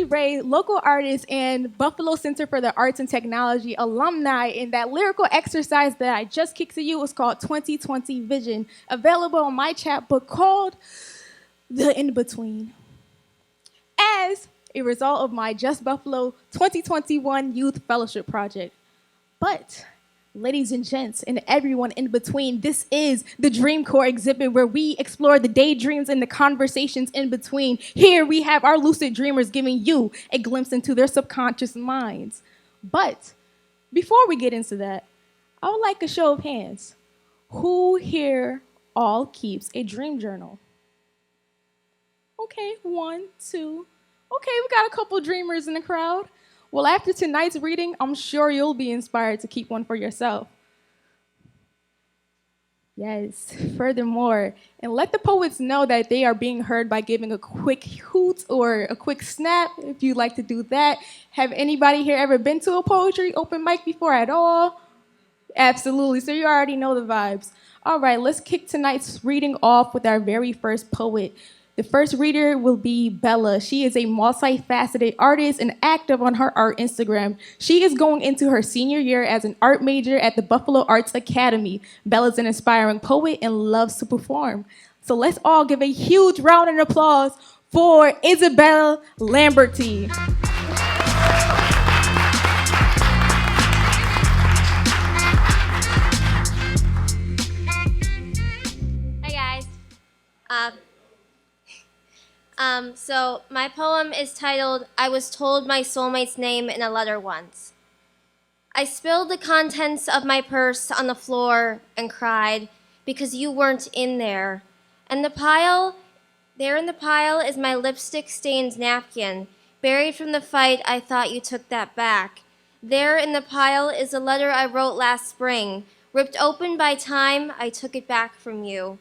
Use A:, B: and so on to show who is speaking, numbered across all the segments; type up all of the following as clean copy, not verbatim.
A: Ray, local artist and Buffalo Center for the Arts and Technology alumni, and that lyrical exercise that I just kicked to you was called 2020 Vision, available on my chapbook called The In-Between. As a result of my Just Buffalo 2021 Youth Fellowship Project. But, ladies and gents, and everyone in between, this is the DreamCore exhibit where we explore the daydreams and the conversations in between. Here we have our lucid dreamers giving you a glimpse into their subconscious minds. But, before we get into that, I would like a show of hands. Who here all keeps a dream journal? Okay, 1, 2. Okay, we got a couple dreamers in the crowd. Well, after tonight's reading, I'm sure you'll be inspired to keep one for yourself. Yes, furthermore, and let the poets know that they are being heard by giving a quick hoot or a quick snap if you'd like to do that. Have anybody here ever been to a poetry open mic before at all? Absolutely, so you already know the vibes. All right, let's kick tonight's reading off with our very first poet. The first reader will be Bella. She is a multifaceted artist and active on her art Instagram. She is going into her senior year as an art major at the Buffalo Arts Academy. Bella's an inspiring poet and loves to perform. So let's all give a huge round of applause for Isabel Lamberty.
B: Hi guys. So my poem is titled, I Was Told My Soulmate's Name in a Letter Once. I spilled the contents of my purse on the floor and cried because you weren't in there. And there in the pile is my lipstick-stained napkin. Buried from the fight, I thought you took that back. There in the pile is a letter I wrote last spring. Ripped open by time, I took it back from you.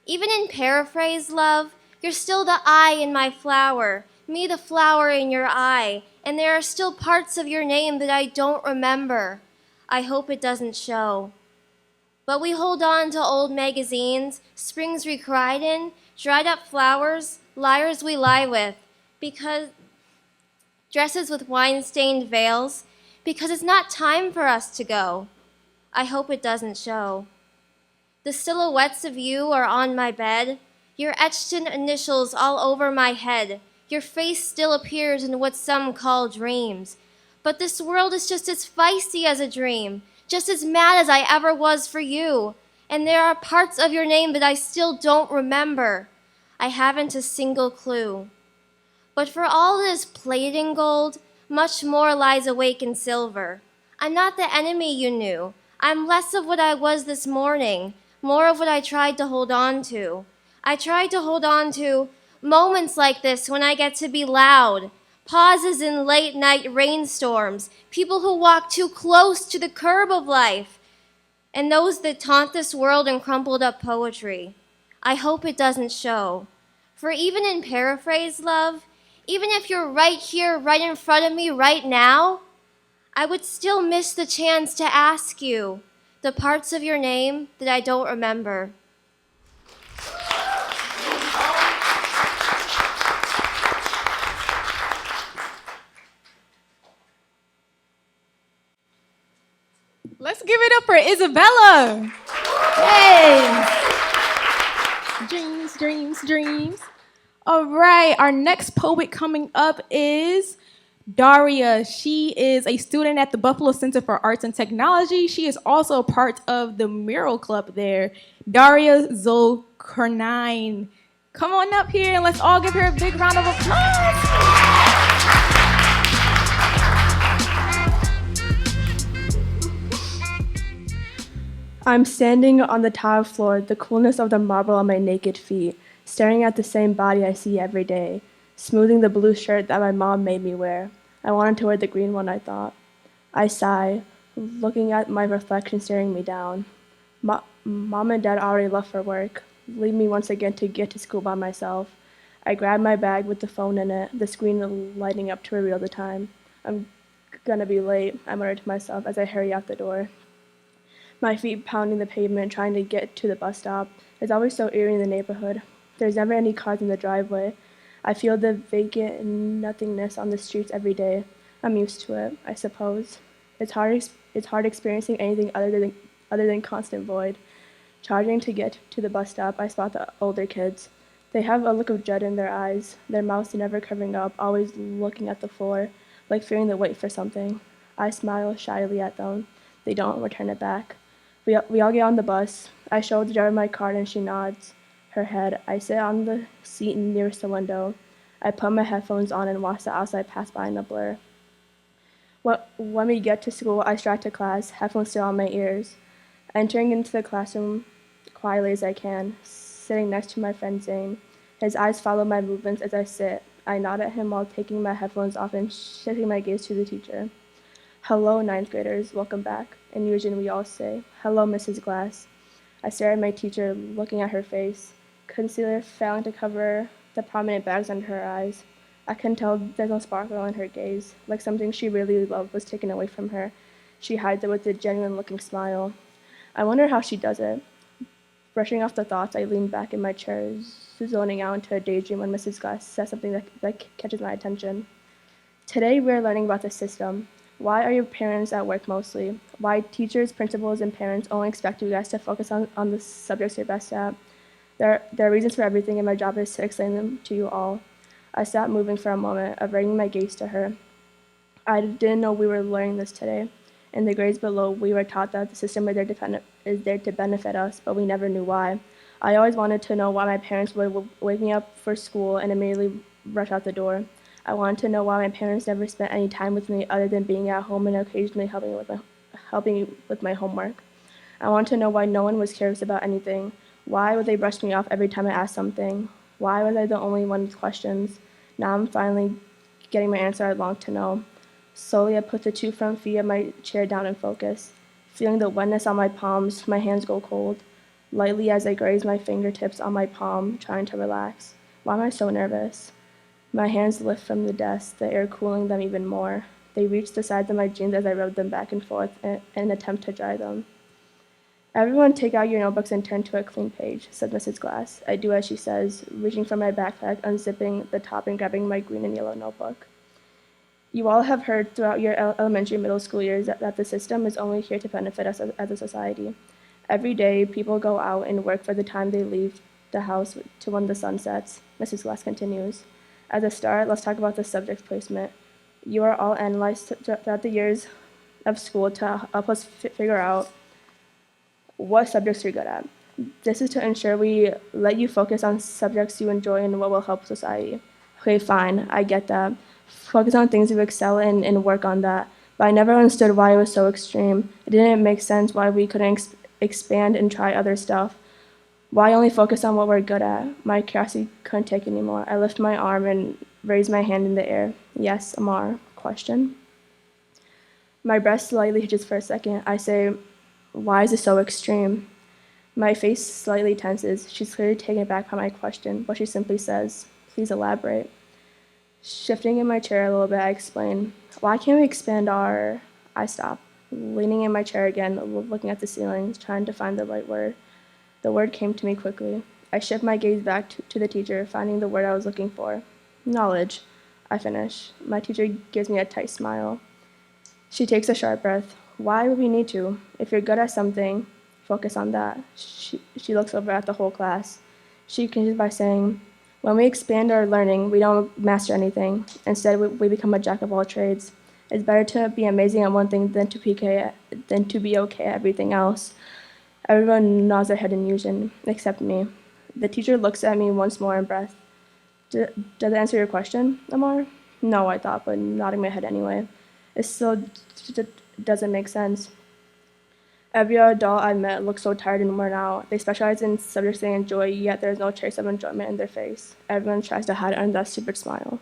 B: Even in paraphrase, love, you're still the eye in my flower, me the flower in your eye, and there are still parts of your name that I don't remember. I hope it doesn't show. But we hold on to old magazines, springs we cried in, dried up flowers, liars we lie with, because dresses with wine-stained veils, because it's not time for us to go. I hope it doesn't show. The silhouettes of you are on my bed, your etched-in initials all over my head. Your face still appears in what some call dreams. But this world is just as feisty as a dream, just as mad as I ever was for you. And there are parts of your name that I still don't remember. I haven't a single clue. But for all that is plated in gold, much more lies awake in silver. I'm not the enemy you knew. I'm less of what I was this morning, more of what I tried to hold on to. I tried to hold on to moments like this when I get to be loud, pauses in late-night rainstorms, people who walk too close to the curb of life, and those that taunt this world in crumpled-up poetry. I hope it doesn't show. For even in paraphrase, love, even if you're right here, right in front of me right now, I would still miss the chance to ask you the parts of your name that I don't remember.
A: Let's give it up for Isabella. Hey. Dreams, dreams, dreams. All right, our next poet coming up is Daria. She is a student at the Buffalo Center for Arts and Technology. She is also a part of the mural club there. Daria Zulqarnain. Come on up here and let's all give her a big round of applause.
C: I'm standing on the tile floor, the coolness of the marble on my naked feet, staring at the same body I see every day, smoothing the blue shirt that my mom made me wear. I wanted to wear the green one, I thought. I sigh, looking at my reflection staring me down. Mom and Dad already left for work, leave me once again to get to school by myself. I grab my bag with the phone in it, the screen lighting up to reveal the time. I'm gonna be late, I muttered to myself as I hurry out the door. My feet pounding the pavement, trying to get to the bus stop. It's always so eerie in the neighborhood. There's never any cars in the driveway. I feel the vacant nothingness on the streets every day. I'm used to it, I suppose. It's hard experiencing anything other than constant void. Charging to get to the bus stop, I spot the older kids. They have a look of dread in their eyes, their mouths never covering up, always looking at the floor, like fearing to wait for something. I smile shyly at them. They don't return it back. We all get on the bus. I show the driver my card and she nods her head. I sit on the seat nearest the window. I put my headphones on and watch the outside pass by in a blur. When we get to school, I stride to class, headphones still on my ears. Entering into the classroom quietly as I can, sitting next to my friend Zane. His eyes follow my movements as I sit. I nod at him while taking my headphones off and shifting my gaze to the teacher. Hello, ninth graders, welcome back. In Unison, we all say, hello, Mrs. Glass. I stare at my teacher, looking at her face, concealer failing to cover the prominent bags under her eyes. I can tell there's no sparkle in her gaze, like something she really loved was taken away from her. She hides it with a genuine-looking smile. I wonder how she does it. Brushing off the thoughts, I lean back in my chair, zoning out into a daydream when Mrs. Glass says something that catches my attention. Today, we're learning about the system. Why are your parents at work mostly? Why teachers, principals, and parents only expect you guys to focus on the subjects you're best at? There are reasons for everything, and my job is to explain them to you all. I stopped moving for a moment, averting my gaze to her. I didn't know we were learning this today. In the grades below, we were taught that the system is there to benefit us, but we never knew why. I always wanted to know why my parents would wake me up for school and immediately rush out the door. I wanted to know why my parents never spent any time with me other than being at home and occasionally helping with my homework. I wanted to know why no one was curious about anything. Why would they brush me off every time I asked something? Why was I the only one with questions? Now I'm finally getting my answer I longed to know. Slowly, I put the two front feet of my chair down and focus. Feeling the wetness on my palms, my hands go cold. Lightly as I graze my fingertips on my palm, trying to relax. Why am I so nervous? My hands lift from the desk, the air cooling them even more. They reach the sides of my jeans as I rub them back and forth in an attempt to dry them. Everyone take out your notebooks and turn to a clean page, said Mrs. Glass. I do as she says, reaching for my backpack, unzipping the top and grabbing my green and yellow notebook. You all have heard throughout your elementary and middle school years that the system is only here to benefit us as a society. Every day, people go out and work for the time they leave the house to when the sun sets, Mrs. Glass continues. As a start, let's talk about the subject placement. You are all analyzed throughout the years of school to help us figure out what subjects you're good at. This is to ensure we let you focus on subjects you enjoy and what will help society. Okay, fine, I get that. Focus on things you excel in and work on that. But I never understood why it was so extreme. It didn't make sense why we couldn't expand and try other stuff. Why only focus on what we're good at? My curiosity couldn't take anymore. I lift my arm and raise my hand in the air. Yes, Amar. Question? My breast slightly hitches for a second. I say, why is it so extreme? My face slightly tenses. She's clearly taken aback by my question, but she simply says, please elaborate. Shifting in my chair a little bit, I explain, why can't we expand our... I stop, leaning in my chair again, looking at the ceiling, trying to find the right word. The word came to me quickly. I shift my gaze back to the teacher, finding the word I was looking for. Knowledge. I finish. My teacher gives me a tight smile. She takes a sharp breath. Why would we need to? If you're good at something, focus on that. She looks over at the whole class. She continues by saying, when we expand our learning, we don't master anything. Instead, we become a jack of all trades. It's better to be amazing at one thing than to be okay at everything else. Everyone nods their head in unison, except me. The teacher looks at me once more in breath. Does it answer your question, Amar? No, I thought, but nodding my head anyway. It still doesn't make sense. Every adult I've met looks so tired and worn out. They specialize in subjects they enjoy, yet there's no trace of enjoyment in their face. Everyone tries to hide it under that stupid smile.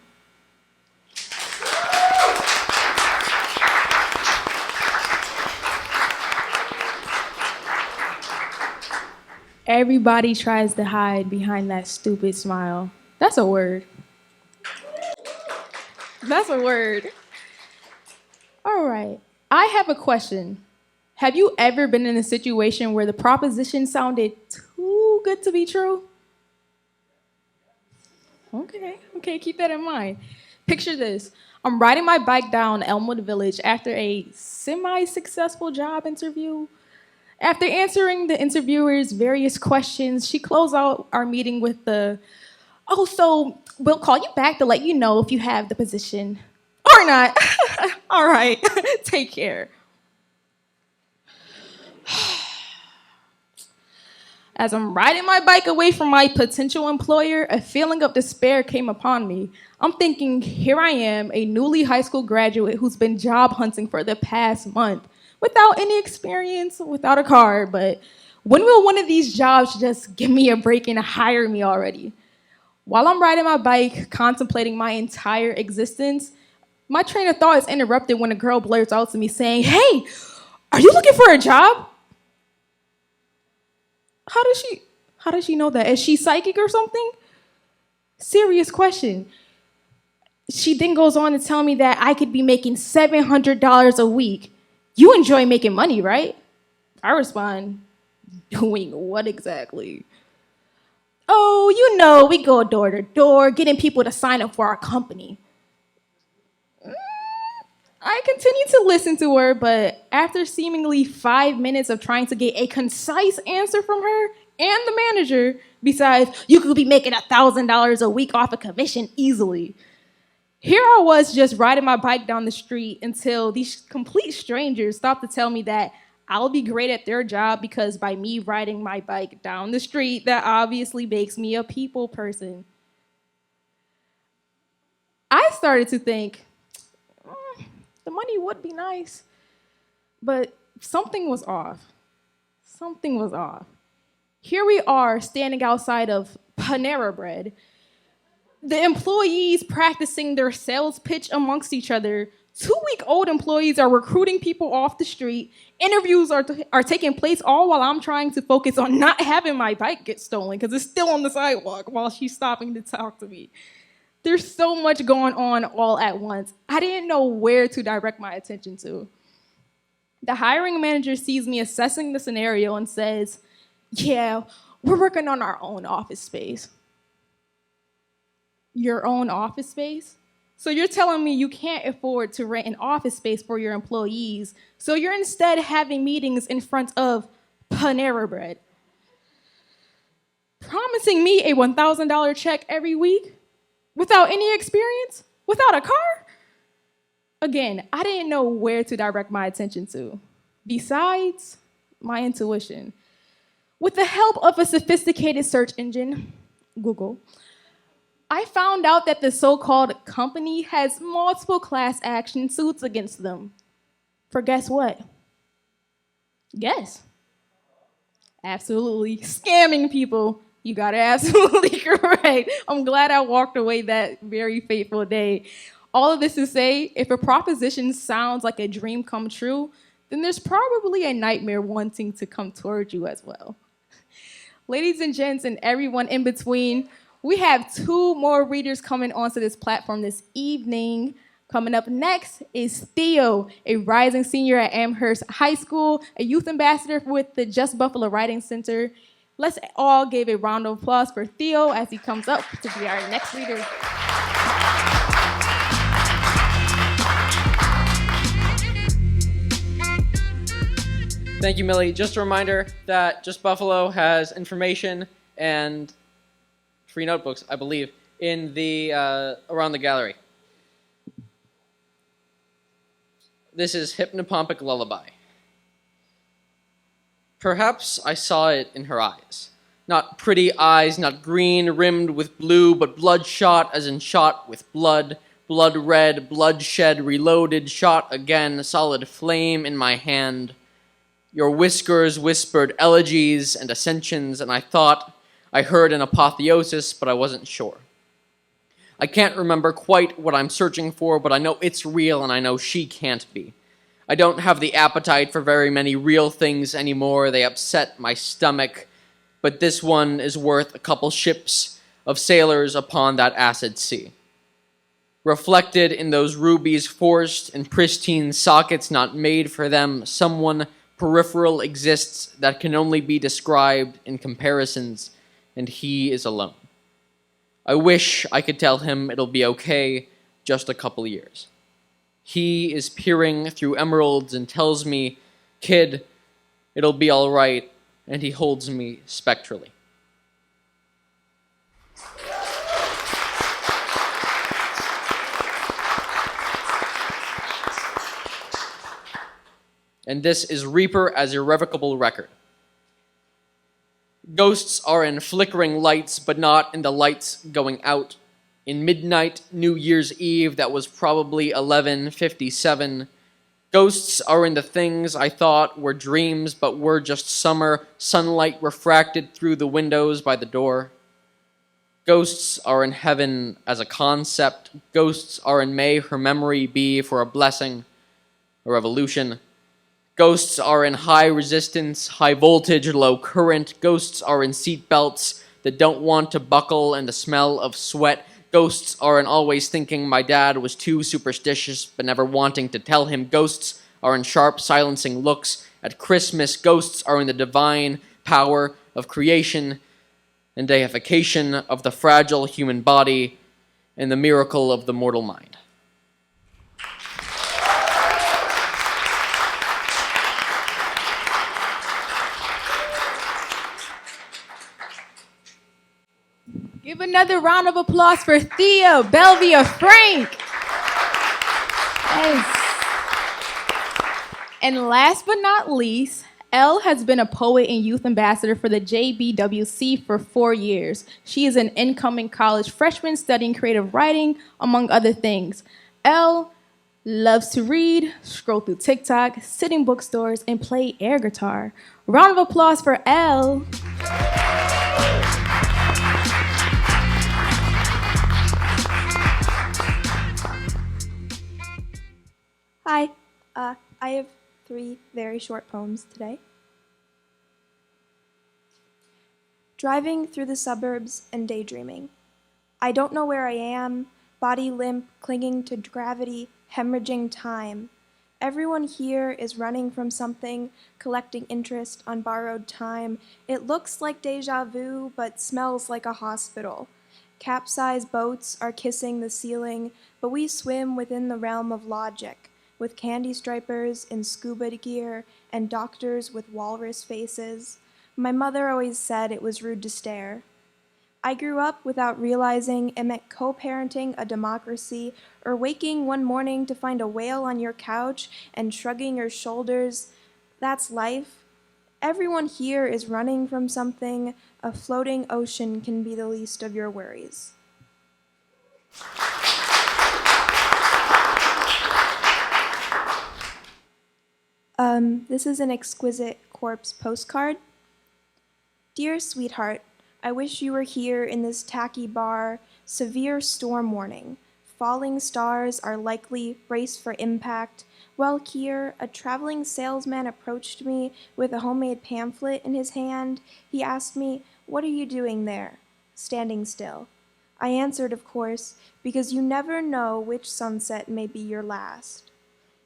A: Everybody tries to hide behind that stupid smile. That's a word. That's a word. All right. I have a question. Have you ever been in a situation where the proposition sounded too good to be true? Okay, keep that in mind. Picture this. I'm riding my bike down Elmwood Village after a semi-successful job interview. After answering the interviewer's various questions, she closed out our meeting with so we'll call you back to let you know if you have the position or not. All right, take care. As I'm riding my bike away from my potential employer, a feeling of despair came upon me. I'm thinking, here I am, a newly high school graduate who's been job hunting for the past month, without any experience, without a car, but when will one of these jobs just give me a break and hire me already? While I'm riding my bike, contemplating my entire existence, my train of thought is interrupted when a girl blurts out to me saying, "Hey, are you looking for a job?" How does she know that? Is she psychic or something? Serious question. She then goes on to tell me that I could be making $700 a week. You enjoy making money, right? I respond, doing what exactly? Oh, we go door to door, getting people to sign up for our company. I continue to listen to her, but after seemingly 5 minutes of trying to get a concise answer from her and the manager, besides, you could be making $1,000 a week off a commission easily. Here I was just riding my bike down the street until these complete strangers stopped to tell me that I'll be great at their job because by me riding my bike down the street, that obviously makes me a people person. I started to think, the money would be nice, but something was off. Something was off. Here we are standing outside of Panera Bread, the employees practicing their sales pitch amongst each other. 2-week-old employees are recruiting people off the street. Interviews are taking place all while I'm trying to focus on not having my bike get stolen because it's still on the sidewalk while she's stopping to talk to me. There's so much going on all at once. I didn't know where to direct my attention to. The hiring manager sees me assessing the scenario and says, "Yeah, we're working on our own office space." Your own office space? So you're telling me you can't afford to rent an office space for your employees, so you're instead having meetings in front of Panera Bread, promising me a $1,000 check every week? Without any experience? Without a car? Again, I didn't know where to direct my attention to. Besides, my intuition. With the help of a sophisticated search engine, Google, I found out that the so-called company has multiple class action suits against them. For guess what? Guess. Absolutely scamming people. You got it absolutely correct. I'm glad I walked away that very fateful day. All of this to say, if a proposition sounds like a dream come true, then there's probably a nightmare wanting to come toward you as well. Ladies and gents and everyone in between, we have 2 more readers coming onto this platform this evening. Coming up next is Theo, a rising senior at Amherst High School, a youth ambassador with the Just Buffalo Writing Center. Let's all give a round of applause for Theo as he comes up to be our next reader.
D: Thank you, Millie. Just a reminder that Just Buffalo has information and free notebooks, I believe, in the around the gallery. This is Hypnopompic Lullaby. Perhaps I saw it in her eyes. Not pretty eyes, not green, rimmed with blue, but bloodshot as in shot with blood. Blood red, bloodshed, reloaded, shot again, solid flame in my hand. Your whiskers whispered elegies and ascensions, and I thought I heard an apotheosis, but I wasn't sure. I can't remember quite what I'm searching for, but I know it's real, and I know she can't be. I don't have the appetite for very many real things anymore. They upset my stomach, but this one is worth a couple ships of sailors upon that acid sea. Reflected in those rubies forced in pristine sockets not made for them, someone peripheral exists that can only be described in comparisons, and he is alone. I wish I could tell him it'll be okay, just a couple years. He is peering through emeralds and tells me, "Kid, it'll be all right," and he holds me spectrally. And this is Reaper as Irrevocable Record. Ghosts are in flickering lights, but not in the lights going out. In midnight, New Year's Eve, that was probably 11:57. Ghosts are in the things I thought were dreams, but were just summer sunlight refracted through the windows by the door. Ghosts are in heaven as a concept. Ghosts are in may her memory be for a blessing, a revolution. Ghosts are in high resistance, high voltage, low current. Ghosts are in seat belts that don't want to buckle and the smell of sweat. Ghosts are in always thinking my dad was too superstitious but never wanting to tell him. Ghosts are in sharp silencing looks at Christmas. Ghosts are in the divine power of creation and deification of the fragile human body and the miracle of the mortal mind.
A: Give another round of applause for Theo Bellavia-Frank. Yes. And last but not least, Elle has been a poet and youth ambassador for the JBWC for 4 years. She is an incoming college freshman studying creative writing, among other things. Elle loves to read, scroll through TikTok, sit in bookstores, and play air guitar. Round of applause for Elle.
C: Hi, I have 3 very short poems today. Driving through the suburbs and daydreaming. I don't know where I am, body limp, clinging to gravity, hemorrhaging time. Everyone here is running from something, collecting interest on borrowed time. It looks like deja vu, but smells like a hospital. Capsized boats are kissing the ceiling, but we swim within the realm of logic, with candy stripers in scuba gear and doctors with walrus faces. My mother always said it was rude to stare. I grew up without realizing it meant co-parenting a democracy or waking one morning to find a whale on your couch and shrugging your shoulders. That's life. Everyone here is running from something. A floating ocean can be the least of your worries. This is an exquisite corpse postcard. Dear sweetheart, I wish you were here in this tacky bar. Severe storm warning. Falling stars are likely. Brace for impact. While here, a traveling salesman approached me with a homemade pamphlet in his hand. He asked me, "What are you doing there?" Standing still. I answered, of course, because you never know which sunset may be your last.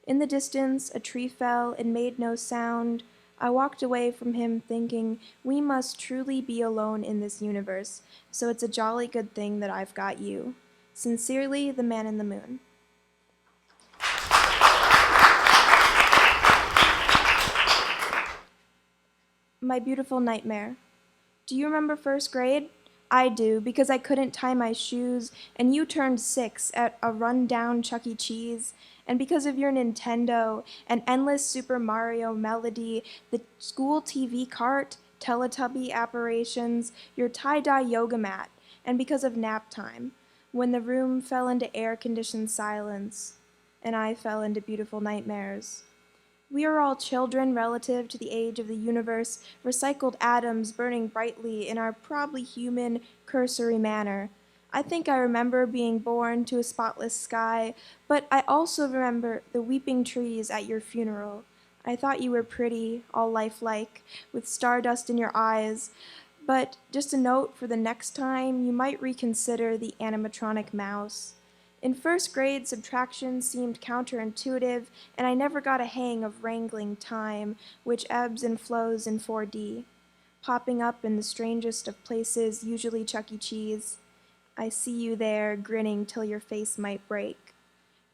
C: In the distance, a tree fell and made no sound. I walked away from him thinking, we must truly be alone in this universe, so it's a jolly good thing that I've got you. Sincerely, the Man in the Moon. My beautiful nightmare. Do you remember first grade? I do, because I couldn't tie my shoes, and you turned 6 at a run-down Chuck E. Cheese, and because of your Nintendo, an endless Super Mario melody, the school TV cart, Teletubby apparitions, your tie-dye yoga mat, and because of nap time, when the room fell into air-conditioned silence, and I fell into beautiful nightmares. We are all children relative to the age of the universe, recycled atoms burning brightly in our probably human, cursory manner. I think I remember being born to a spotless sky, but I also remember the weeping trees at your funeral. I thought you were pretty, all lifelike, with stardust in your eyes, but just a note for the next time, you might reconsider the animatronic mouse. In first grade, subtraction seemed counterintuitive, and I never got a hang of wrangling time, which ebbs and flows in 4D, popping up in the strangest of places, usually Chuck E. Cheese.
E: I see you there, grinning till your face might break.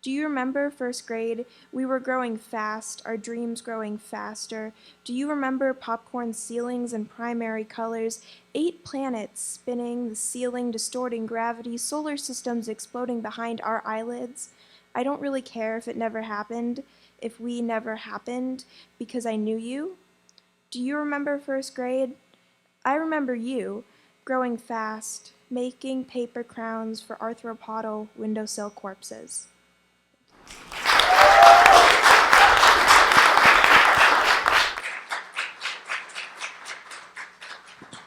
E: Do you remember first grade? We were growing fast, our dreams growing faster. Do you remember popcorn ceilings and primary colors? 8 planets spinning, the ceiling distorting gravity, solar systems exploding behind our eyelids? I don't really care if it never happened, if we never happened, because I knew you. Do you remember first grade? I remember you, growing fast, making paper crowns for arthropodal windowsill corpses.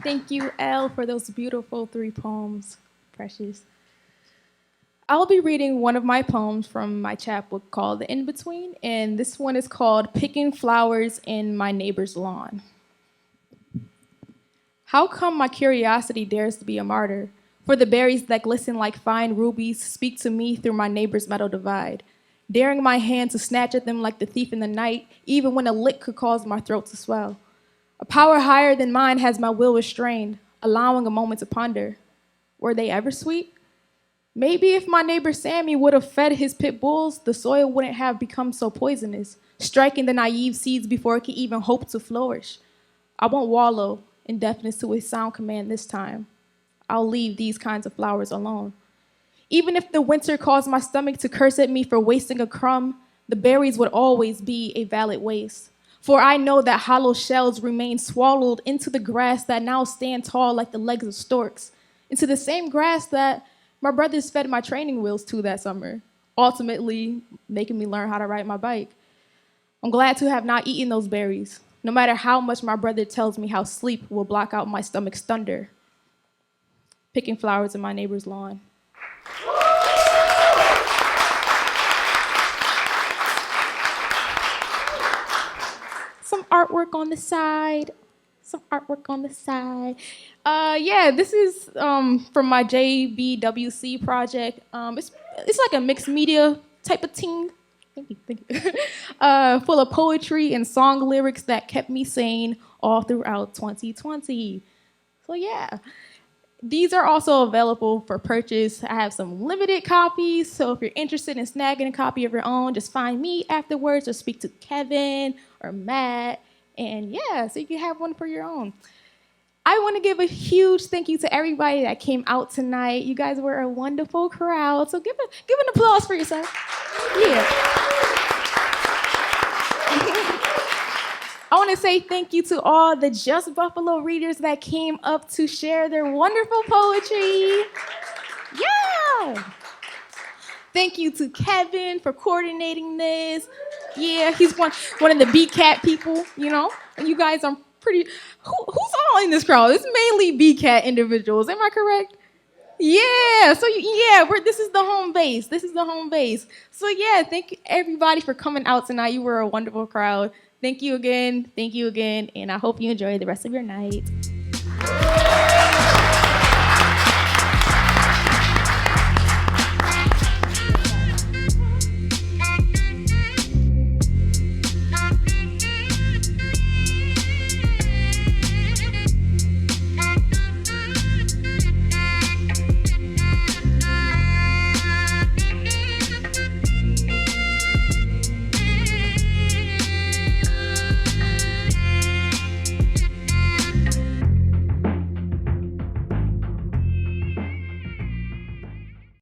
A: Thank you, Elle, for those beautiful 3 poems. Precious. I'll be reading one of my poems from my chapbook called The In-Between, and this one is called Picking Flowers in My Neighbor's Lawn. How come my curiosity dares to be a martyr? For the berries that glisten like fine rubies speak to me through my neighbor's metal divide, daring my hand to snatch at them like the thief in the night, even when a lick could cause my throat to swell. A power higher than mine has my will restrained, allowing a moment to ponder. Were they ever sweet? Maybe if my neighbor Sammy would have fed his pit bulls, the soil wouldn't have become so poisonous, striking the naive seeds before it could even hope to flourish. I won't wallow in deafness to a sound command this time. I'll leave these kinds of flowers alone. Even if the winter caused my stomach to curse at me for wasting a crumb, the berries would always be a valid waste. For I know that hollow shells remain swallowed into the grass that now stand tall like the legs of storks, into the same grass that my brothers fed my training wheels to that summer, ultimately making me learn how to ride my bike. I'm glad to have not eaten those berries, no matter how much my brother tells me how sleep will block out my stomach's thunder. Picking flowers in my neighbor's lawn. Some artwork on the side. Yeah, this is from my JBWC project. It's like a mixed media type of thing. Thank you. Full of poetry and song lyrics that kept me sane all throughout 2020. So yeah. These are also available for purchase. I have some limited copies, so if you're interested in snagging a copy of your own, just find me afterwards or speak to Kevin or Matt, and yeah, so you can have one for your own. I want to give a huge thank you to everybody that came out tonight. You guys were a wonderful crowd, so give an applause for yourself. Yeah. I want to say thank you to all the Just Buffalo readers that came up to share their wonderful poetry. Yeah! Thank you to Kevin for coordinating this. Yeah, he's one of the BCAT people, you know? And you guys are pretty... Who's all in this crowd? It's mainly BCAT individuals, am I correct? Yeah, so this is the home base. So yeah, thank you everybody for coming out tonight. You were a wonderful crowd. Thank you again, and I hope you enjoy the rest of your night.